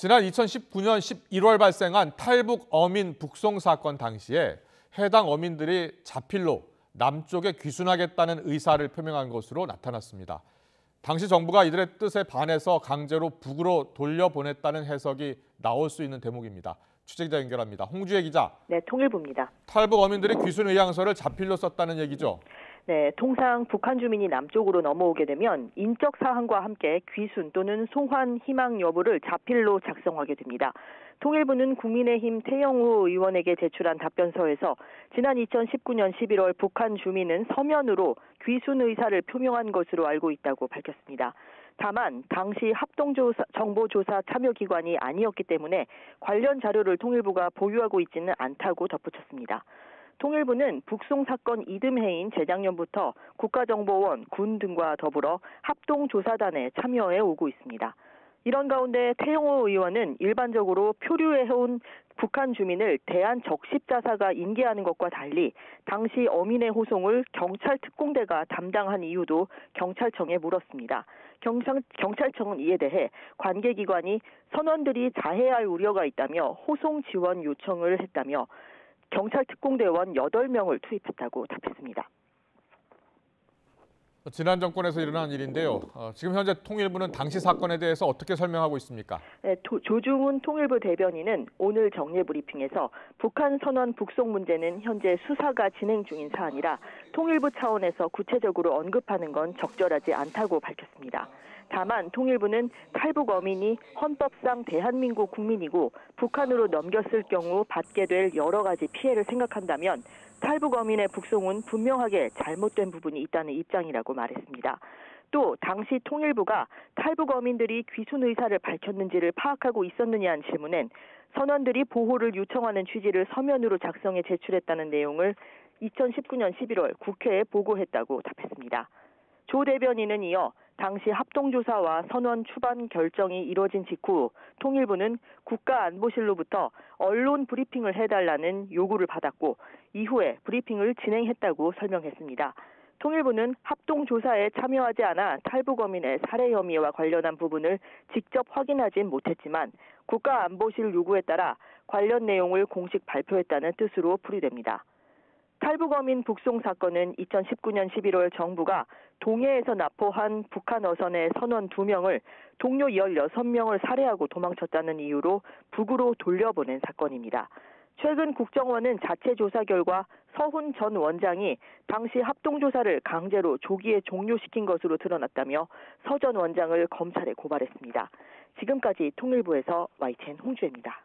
지난 2019년 11월 발생한 탈북 어민 북송 사건 당시에 해당 어민들이 자필로 남쪽에 귀순하겠다는 의사를 표명한 것으로 나타났습니다. 당시 정부가 이들의 뜻에 반해서 강제로 북으로 돌려보냈다는 해석이 나올 수 있는 대목입니다. 취재기자 연결합니다. 홍주혜 기자. 네, 통일부입니다. 탈북 어민들이 귀순 의향서를 자필로 썼다는 얘기죠? 네, 통상 북한 주민이 남쪽으로 넘어오게 되면 인적 사항과 함께 귀순 또는 송환 희망 여부를 자필로 작성하게 됩니다. 통일부는 국민의힘 태영호 의원에게 제출한 답변서에서 지난 2019년 11월 북한 주민은 서면으로 귀순 의사를 표명한 것으로 알고 있다고 밝혔습니다. 다만 당시 합동정보조사 참여기관이 아니었기 때문에 관련 자료를 통일부가 보유하고 있지는 않다고 덧붙였습니다. 통일부는 북송 사건 이듬해인 재작년부터 국가정보원, 군 등과 더불어 합동조사단에 참여해 오고 있습니다. 이런 가운데 태영호 의원은 일반적으로 표류해온 북한 주민을 대한적십자사가 인계하는 것과 달리 당시 어민의 호송을 경찰 특공대가 담당한 이유도 경찰청에 물었습니다. 경찰청은 이에 대해 관계기관이 선원들이 자해할 우려가 있다며 호송 지원 요청을 했다며 경찰 특공대원 8명을 투입했다고 답했습니다. 지난 정권에서 일어난 일인데요. 지금 현재 통일부는 당시 사건에 대해서 어떻게 설명하고 있습니까? 네, 조중훈 통일부 대변인은 오늘 정례 브리핑에서 북한 선원 북송 문제는 현재 수사가 진행 중인 사안이라 통일부 차원에서 구체적으로 언급하는 건 적절하지 않다고 밝혔습니다. 다만 통일부는 탈북 어민이 헌법상 대한민국 국민이고 북한으로 넘겼을 경우 받게 될 여러 가지 피해를 생각한다면 탈북 어민의 북송은 분명하게 잘못된 부분이 있다는 입장이라고 말했습니다. 또 당시 통일부가 탈북 어민들이 귀순 의사를 밝혔는지를 파악하고 있었느냐는 질문엔 선원들이 보호를 요청하는 취지를 서면으로 작성해 제출했다는 내용을 2019년 11월 국회에 보고했다고 답했습니다. 조 대변인은 이어 당시 합동조사와 선원 추반 결정이 이뤄진 직후 통일부는 국가안보실로부터 언론 브리핑을 해달라는 요구를 받았고 이후에 브리핑을 진행했다고 설명했습니다. 통일부는 합동조사에 참여하지 않아 탈북 어민의 살해 혐의와 관련한 부분을 직접 확인하진 못했지만 국가안보실 요구에 따라 관련 내용을 공식 발표했다는 뜻으로 풀이됩니다. 탈북 어민 북송 사건은 2019년 11월 정부가 동해에서 납포한 북한 어선의 선원 2명을 동료 16명을 살해하고 도망쳤다는 이유로 북으로 돌려보낸 사건입니다. 최근 국정원은 자체 조사 결과 서훈 전 원장이 당시 합동조사를 강제로 조기에 종료시킨 것으로 드러났다며 서 전 원장을 검찰에 고발했습니다. 지금까지 통일부에서 YTN 홍주혜입니다.